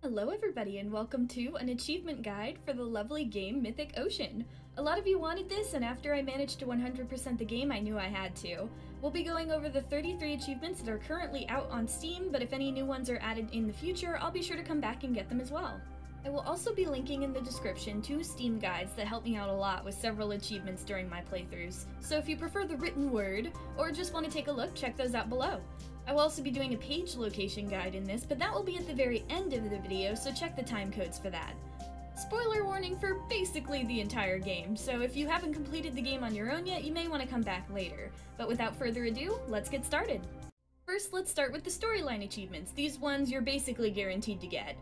Hello everybody and welcome to an achievement guide for the lovely game Mythic Ocean. A lot of you wanted this, and after I managed to 100% the game I knew I had to. We'll be going over the 33 achievements that are currently out on Steam, but if any new ones are added in the future, I'll be sure to come back and get them as well. I will also be linking in the description 2 Steam guides that help me out a lot with several achievements during my playthroughs, so if you prefer the written word, or just want to take a look, check those out below. I will also be doing a page location guide in this, but that will be at the very end of the video, so check the time codes for that. Spoiler warning for basically the entire game, so if you haven't completed the game on your own yet, you may want to come back later. But without further ado, let's get started! First, let's start with the storyline achievements. These ones you're basically guaranteed to get.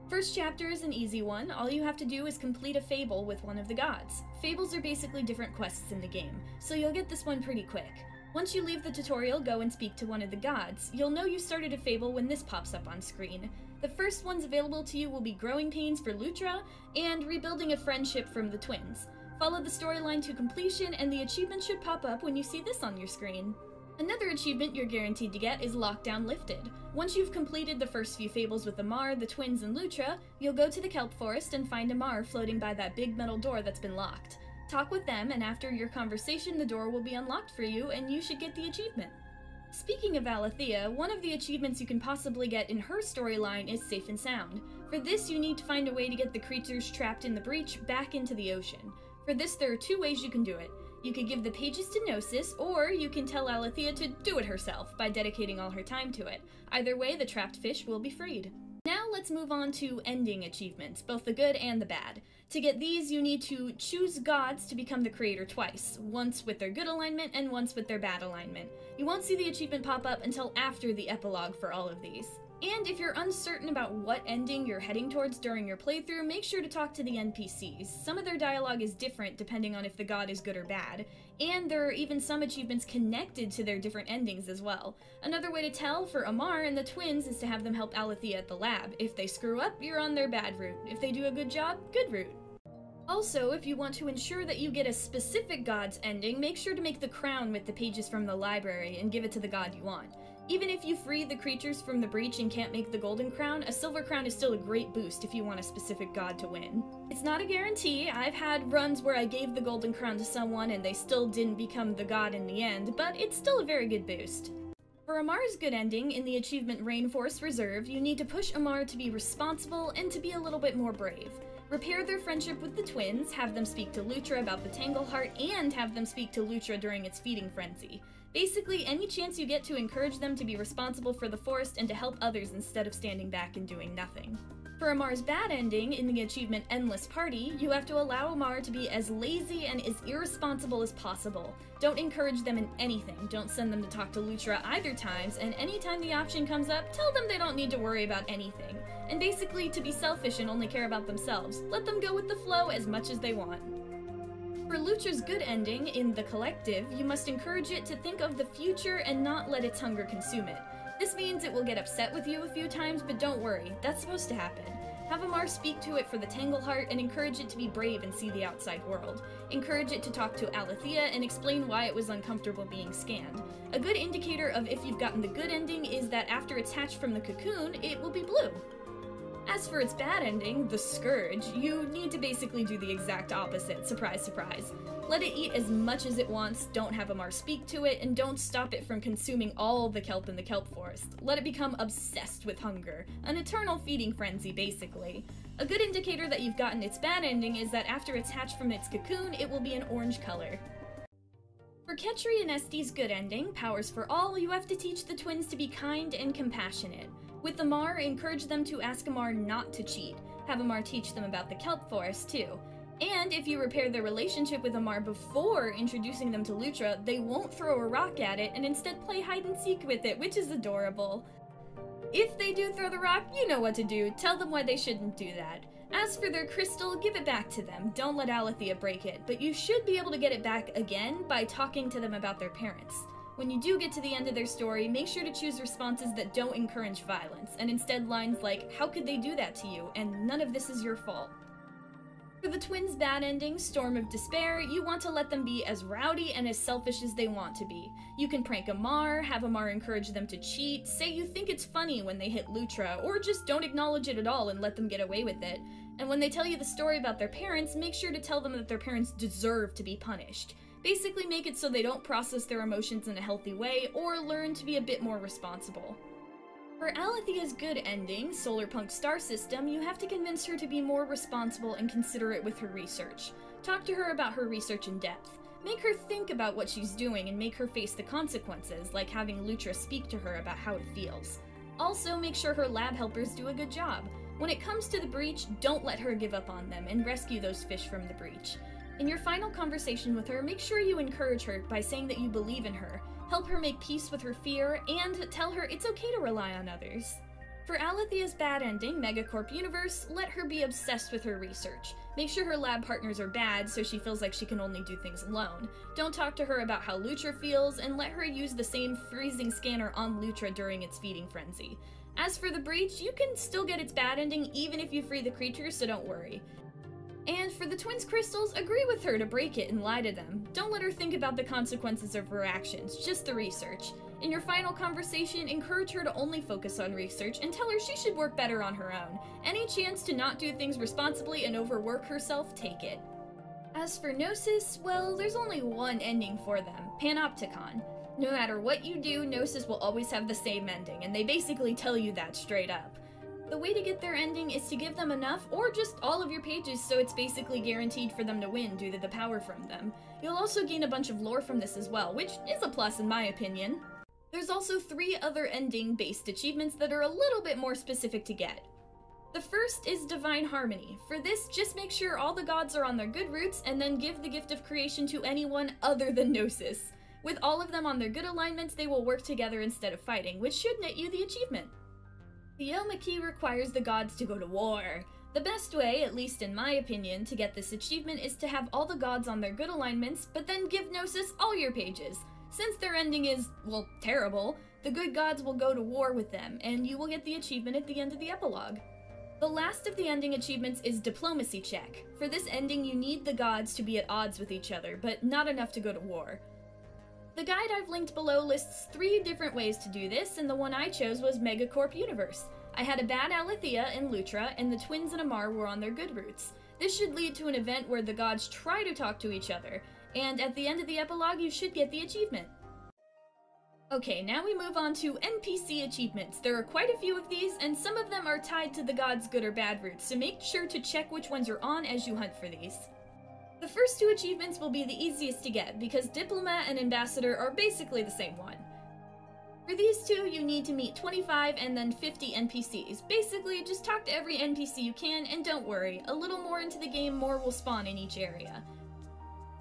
First chapter is an easy one. All you have to do is complete a fable with one of the gods. Fables are basically different quests in the game, so you'll get this one pretty quick. Once you leave the tutorial, go and speak to one of the gods. You'll know you started a fable when this pops up on screen. The first ones available to you will be Growing Pains for Lutra and Rebuilding a Friendship from the Twins. Follow the storyline to completion and the achievement should pop up when you see this on your screen. Another achievement you're guaranteed to get is Lockdown Lifted. Once you've completed the first few fables with Amar, the Twins, and Lutra, you'll go to the Kelp Forest and find Amar floating by that big metal door that's been locked. Talk with them, and after your conversation, the door will be unlocked for you, and you should get the achievement. Speaking of Alethea, one of the achievements you can possibly get in her storyline is Safe and Sound. For this, you need to find a way to get the creatures trapped in the breach back into the ocean. For this, there are 2 ways you can do it. You could give the pages to Gnosis, or you can tell Alethea to do it herself by dedicating all her time to it. Either way, the trapped fish will be freed. Now let's move on to ending achievements, both the good and the bad. To get these, you need to choose gods to become the creator twice, once with their good alignment and once with their bad alignment. You won't see the achievement pop up until after the epilogue for all of these. And if you're uncertain about what ending you're heading towards during your playthrough, make sure to talk to the NPCs. Some of their dialogue is different depending on if the god is good or bad, and there are even some achievements connected to their different endings as well. Another way to tell for Amar and the Twins is to have them help Alethea at the lab. If they screw up, you're on their bad route. If they do a good job, good route. Also, if you want to ensure that you get a specific god's ending, make sure to make the crown with the pages from the library and give it to the god you want. Even if you free the creatures from the breach and can't make the golden crown, a silver crown is still a great boost if you want a specific god to win. It's not a guarantee. I've had runs where I gave the golden crown to someone and they still didn't become the god in the end, but it's still a very good boost. For Amar's good ending, in the achievement Rainforest Reserve, you need to push Amar to be responsible and to be a little bit more brave. Repair their friendship with the Twins, have them speak to Lutra about the Tangleheart, and have them speak to Lutra during its feeding frenzy. Basically, any chance you get to encourage them to be responsible for the forest and to help others instead of standing back and doing nothing. For Amar's bad ending, in the achievement Endless Party, you have to allow Amar to be as lazy and as irresponsible as possible. Don't encourage them in anything, don't send them to talk to Lutra either times, and anytime the option comes up, tell them they don't need to worry about anything. And basically, to be selfish and only care about themselves. Let them go with the flow as much as they want. For Lutra's good ending, in The Collective, you must encourage it to think of the future and not let its hunger consume it. This means it will get upset with you a few times, but don't worry, that's supposed to happen. Have Amar speak to it for the Tangleheart and encourage it to be brave and see the outside world. Encourage it to talk to Alethea and explain why it was uncomfortable being scanned. A good indicator of if you've gotten the good ending is that after it's hatched from the cocoon, it will be blue. As for its bad ending, the Scourge, you need to basically do the exact opposite, surprise surprise. Let it eat as much as it wants, don't have Amar speak to it, and don't stop it from consuming all the kelp in the kelp forest. Let it become obsessed with hunger. An eternal feeding frenzy, basically. A good indicator that you've gotten its bad ending is that after it's hatched from its cocoon, it will be an orange color. For Ketri and Esti's good ending, Powers for All, you have to teach the Twins to be kind and compassionate. With Amar, encourage them to ask Amar not to cheat. Have Amar teach them about the kelp forest, too. And if you repair their relationship with Amar before introducing them to Lutra, they won't throw a rock at it and instead play hide-and-seek with it, which is adorable. If they do throw the rock, you know what to do. Tell them why they shouldn't do that. As for their crystal, give it back to them. Don't let Alethea break it, but you should be able to get it back again by talking to them about their parents. When you do get to the end of their story, make sure to choose responses that don't encourage violence, and instead lines like, "How could they do that to you?" and "None of this is your fault." For the twins' bad ending, Storm of Despair, you want to let them be as rowdy and as selfish as they want to be. You can prank Amar, have Amar encourage them to cheat, say you think it's funny when they hit Lutra, or just don't acknowledge it at all and let them get away with it. And when they tell you the story about their parents, make sure to tell them that their parents deserve to be punished. Basically make it so they don't process their emotions in a healthy way, or learn to be a bit more responsible. For Alethea's good ending, Solarpunk Star System, you have to convince her to be more responsible and considerate with her research. Talk to her about her research in depth. Make her think about what she's doing and make her face the consequences, like having Lutra speak to her about how it feels. Also, make sure her lab helpers do a good job. When it comes to the breach, don't let her give up on them and rescue those fish from the breach. In your final conversation with her, make sure you encourage her by saying that you believe in her. Help her make peace with her fear, and tell her it's okay to rely on others. For Alethea's bad ending, Megacorp Universe, let her be obsessed with her research. Make sure her lab partners are bad so she feels like she can only do things alone. Don't talk to her about how Lutra feels, and let her use the same freezing scanner on Lutra during its feeding frenzy. As for the breach, you can still get its bad ending even if you free the creatures, so don't worry. And for the twins' crystals, agree with her to break it and lie to them. Don't let her think about the consequences of her actions, just the research. In your final conversation, encourage her to only focus on research and tell her she should work better on her own. Any chance to not do things responsibly and overwork herself, take it. As for Gnosis, well, there's only one ending for them, Panopticon. No matter what you do, Gnosis will always have the same ending, and they basically tell you that straight up. The way to get their ending is to give them enough, or just all of your pages, so it's basically guaranteed for them to win due to the power from them. You'll also gain a bunch of lore from this as well, which is a plus in my opinion. There's also 3 other ending-based achievements that are a little bit more specific to get. The first is Divine Harmony. For this, just make sure all the gods are on their good roots, and then give the gift of creation to anyone other than Gnosis. With all of them on their good alignments, they will work together instead of fighting, which should net you the achievement. Theomachy requires the gods to go to war. The best way, at least in my opinion, to get this achievement is to have all the gods on their good alignments, but then give Gnosis all your pages. Since their ending is, well, terrible, the good gods will go to war with them, and you will get the achievement at the end of the epilogue. The last of the ending achievements is Diplomacy Check. For this ending, you need the gods to be at odds with each other, but not enough to go to war. The guide I've linked below lists 3 different ways to do this, and the one I chose was Megacorp Universe. I had a bad Aletheia and Lutra, and the twins and Amar were on their good roots. This should lead to an event where the gods try to talk to each other, and at the end of the epilogue you should get the achievement. Okay, now we move on to NPC achievements. There are quite a few of these, and some of them are tied to the gods' good or bad roots, so make sure to check which ones you're on as you hunt for these. The first 2 achievements will be the easiest to get, because Diplomat and Ambassador are basically the same one. For these 2, you need to meet 25 and then 50 NPCs. Basically, just talk to every NPC you can, and don't worry, a little more into the game, more will spawn in each area.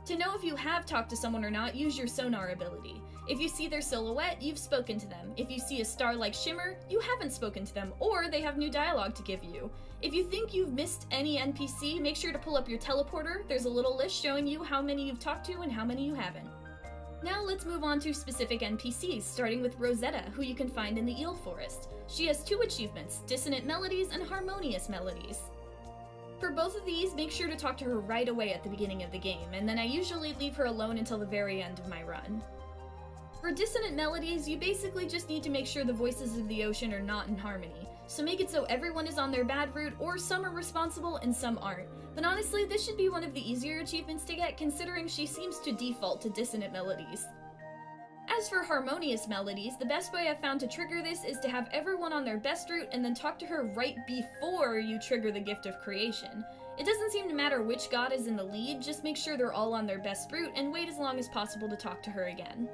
To know if you have talked to someone or not, use your sonar ability. If you see their silhouette, you've spoken to them. If you see a star-like shimmer, you haven't spoken to them, or they have new dialogue to give you. If you think you've missed any NPC, make sure to pull up your teleporter. There's a little list showing you how many you've talked to and how many you haven't. Now let's move on to specific NPCs, starting with Rosetta, who you can find in the Eel Forest. She has 2 achievements, Dissonant Melodies and Harmonious Melodies. For both of these, make sure to talk to her right away at the beginning of the game, and then I usually leave her alone until the very end of my run. For Dissonant Melodies, you basically just need to make sure the voices of the ocean are not in harmony, so make it so everyone is on their bad route, or some are responsible and some aren't. But honestly, this should be one of the easier achievements to get, considering she seems to default to Dissonant Melodies. As for Harmonious Melodies, the best way I've found to trigger this is to have everyone on their best route and then talk to her right before you trigger the Gift of Creation. It doesn't seem to matter which god is in the lead, just make sure they're all on their best route and wait as long as possible to talk to her again.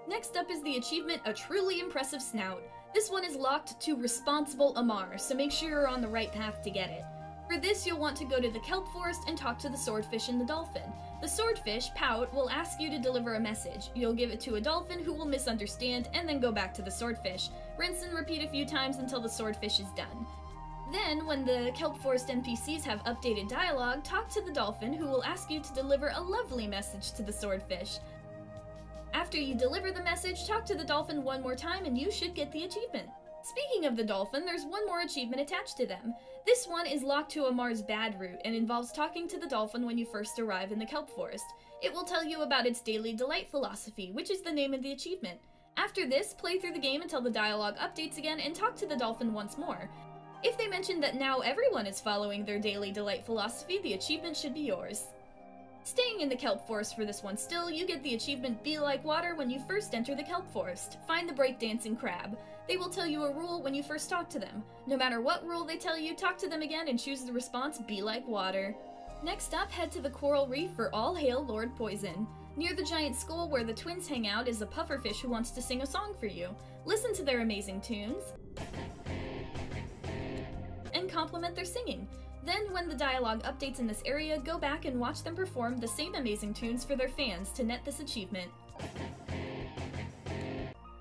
Next up is the achievement, A Truly Impressive Snout. This one is locked to Responsible Amar, so make sure you're on the right path to get it. For this, you'll want to go to the Kelp Forest and talk to the swordfish and the dolphin. The swordfish, Pout, will ask you to deliver a message. You'll give it to a dolphin who will misunderstand, and then go back to the swordfish. Rinse and repeat a few times until the swordfish is done. Then, when the Kelp Forest NPCs have updated dialogue, talk to the dolphin who will ask you to deliver a lovely message to the swordfish. After you deliver the message, talk to the dolphin one more time and you should get the achievement. Speaking of the dolphin, there's one more achievement attached to them. This one is locked to a Mars bad route and involves talking to the dolphin when you first arrive in the kelp forest. It will tell you about its daily delight philosophy, which is the name of the achievement. After this, play through the game until the dialogue updates again and talk to the dolphin once more. If they mention that now everyone is following their daily delight philosophy, the achievement should be yours. Staying in the kelp forest for this one still, you get the achievement Be Like Water when you first enter the kelp forest. Find the breakdancing crab. They will tell you a rule when you first talk to them. No matter what rule they tell you, talk to them again and choose the response Be Like Water. Next up, head to the coral reef for All Hail Lord Poison. Near the giant skull where the twins hang out is a pufferfish who wants to sing a song for you. Listen to their amazing tunes and compliment their singing. Then, when the dialogue updates in this area, go back and watch them perform the same amazing tunes for their fans to net this achievement.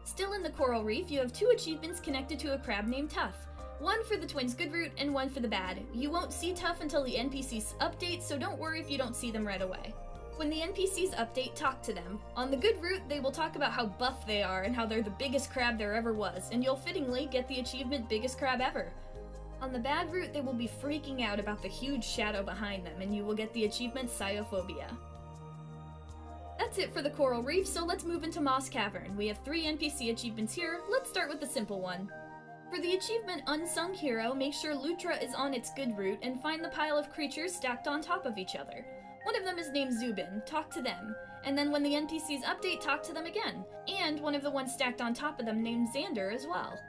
Still in the coral reef, you have two achievements connected to a crab named Tough. One for the twins' good route and one for the bad. You won't see Tough until the NPCs update, so don't worry if you don't see them right away. When the NPCs update, talk to them. On the good route, they will talk about how buff they are and how they're the biggest crab there ever was, and you'll fittingly get the achievement Biggest Crab Ever. On the bad route, they will be freaking out about the huge shadow behind them, and you will get the achievement Sciophobia. That's it for the coral reef, so let's move into Moss Cavern. We have 3 NPC achievements here. Let's start with the simple one. For the achievement Unsung Hero, make sure Lutra is on its good route and find the pile of creatures stacked on top of each other. One of them is named Zubin. Talk to them. And then when the NPCs update, talk to them again. And one of the ones stacked on top of them named Xander as well.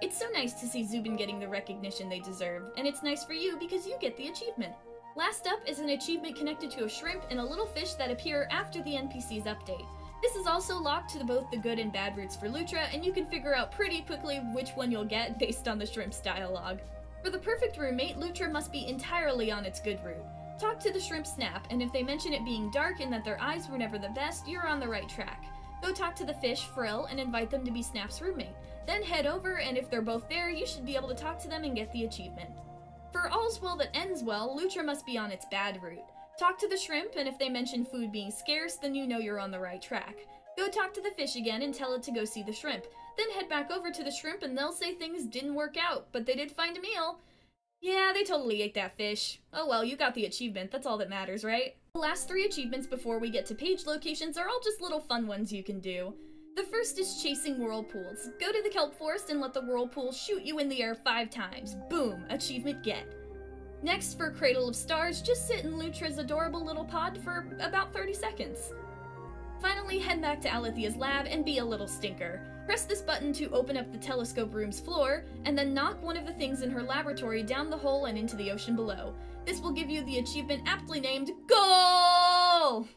It's so nice to see Zubin getting the recognition they deserve, and it's nice for you because you get the achievement. Last up is an achievement connected to a shrimp and a little fish that appear after the NPCs update. This is also locked to both the good and bad routes for Lutra, and you can figure out pretty quickly which one you'll get based on the shrimp's dialogue. For the perfect roommate, Lutra must be entirely on its good route. Talk to the shrimp Snap, and if they mention it being dark and that their eyes were never the best, you're on the right track. Go talk to the fish, Frill, and invite them to be Snap's roommate. Then head over, and if they're both there, you should be able to talk to them and get the achievement. For All's Well That Ends Well, Lutra must be on its bad route. Talk to the shrimp, and if they mention food being scarce, then you know you're on the right track. Go talk to the fish again and tell it to go see the shrimp. Then head back over to the shrimp and they'll say things didn't work out, but they did find a meal. Yeah, they totally ate that fish. Oh well, you got the achievement, that's all that matters, right? The last 3 achievements before we get to page locations are all just little fun ones you can do. The first is chasing whirlpools. Go to the kelp forest and let the whirlpool shoot you in the air 5 times. Boom, achievement get. Next, for Cradle of Stars, just sit in Lutra's adorable little pod for about 30 seconds. Finally, head back to Alethea's lab and be a little stinker. Press this button to open up the telescope room's floor, and then knock one of the things in her laboratory down the hole and into the ocean below. This will give you the achievement aptly named Goal!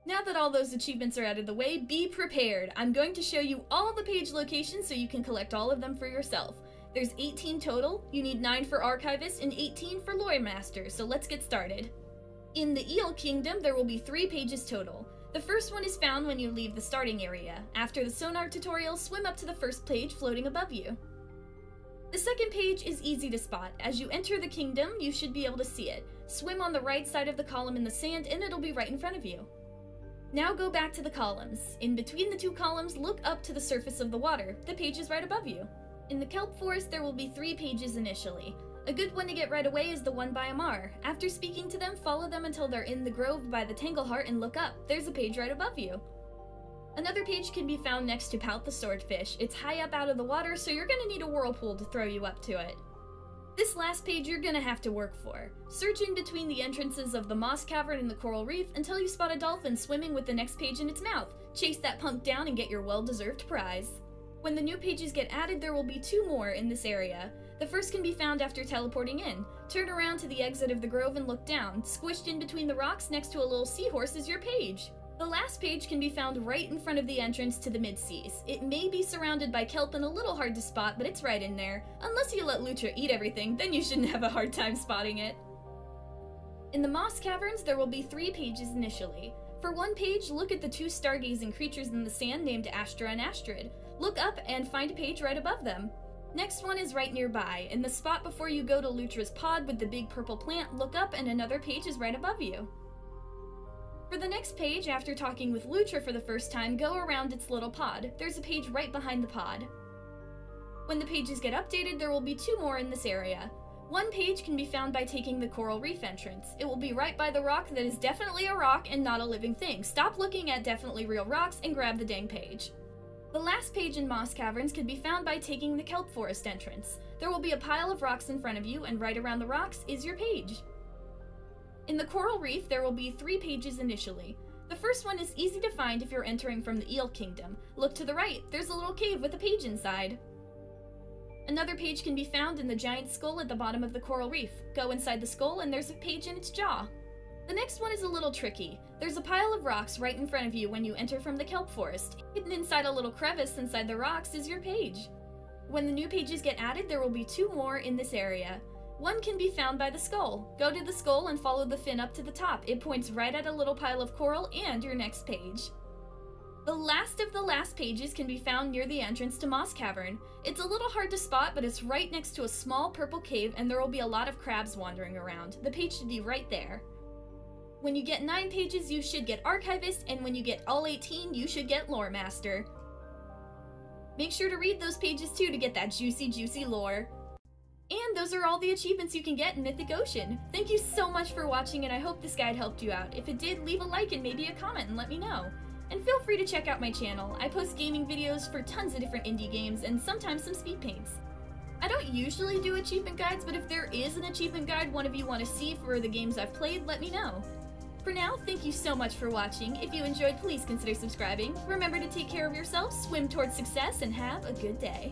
Now that all those achievements are out of the way, be prepared. I'm going to show you all the page locations so you can collect all of them for yourself. There's 18 total, you need 9 for Archivist and 18 for Loremaster, so let's get started. In the Eel Kingdom, there will be 3 pages total. The first one is found when you leave the starting area. After the sonar tutorial, swim up to the first page floating above you. The second page is easy to spot. As you enter the kingdom, you should be able to see it. Swim on the right side of the column in the sand and it'll be right in front of you. Now go back to the columns. In between the 2 columns, look up to the surface of the water. The page is right above you. In the kelp forest, there will be 3 pages initially. A good one to get right away is the one by Amar. After speaking to them, follow them until they're in the grove by the Tangleheart and look up. There's a page right above you. Another page can be found next to Pout the Swordfish. It's high up out of the water, so you're gonna need a whirlpool to throw you up to it. This last page you're gonna have to work for. Search in between the entrances of the Moss Cavern and the Coral Reef until you spot a dolphin swimming with the next page in its mouth. Chase that punk down and get your well-deserved prize. When the new pages get added, there will be 2 more in this area. The first can be found after teleporting in. Turn around to the exit of the grove and look down. Squished in between the rocks next to a little seahorse is your page. The last page can be found right in front of the entrance to the mid-seas. It may be surrounded by kelp and a little hard to spot, but it's right in there. Unless you let Lutra eat everything, then you shouldn't have a hard time spotting it. In the Moss Caverns, there will be 3 pages initially. For one page, look at the 2 stargazing creatures in the sand named Astra and Astrid. Look up and find a page right above them. Next one is right nearby. In the spot before you go to Lutra's pod with the big purple plant, look up and another page is right above you. For the next page, after talking with Lutra for the first time, go around its little pod. There's a page right behind the pod. When the pages get updated, there will be 2 more in this area. One page can be found by taking the Coral Reef entrance. It will be right by the rock that is definitely a rock and not a living thing. Stop looking at definitely real rocks and grab the dang page. The last page in Moss Caverns can be found by taking the Kelp Forest entrance. There will be a pile of rocks in front of you, and right around the rocks is your page. In the Coral Reef, there will be 3 pages initially. The first one is easy to find if you're entering from the Eel Kingdom. Look to the right, there's a little cave with a page inside. Another page can be found in the giant skull at the bottom of the Coral Reef. Go inside the skull and there's a page in its jaw. The next one is a little tricky. There's a pile of rocks right in front of you when you enter from the Kelp Forest. Hidden inside a little crevice inside the rocks is your page. When the new pages get added, there will be 2 more in this area. One can be found by the skull. Go to the skull and follow the fin up to the top. It points right at a little pile of coral and your next page. The last of the last pages can be found near the entrance to Moss Cavern. It's a little hard to spot, but it's right next to a small purple cave and there will be a lot of crabs wandering around. The page should be right there. When you get 9 pages, you should get Archivist, and when you get all 18, you should get Loremaster. Make sure to read those pages too to get that juicy lore. And those are all the achievements you can get in Mythic Ocean. Thank you so much for watching, and I hope this guide helped you out. If it did, leave a like and maybe a comment and let me know. And feel free to check out my channel. I post gaming videos for tons of different indie games and sometimes some speed paints. I don't usually do achievement guides, but if there is an achievement guide one of you want to see for the games I've played, let me know. For now, thank you so much for watching. If you enjoyed, please consider subscribing. Remember to take care of yourself, swim towards success, and have a good day.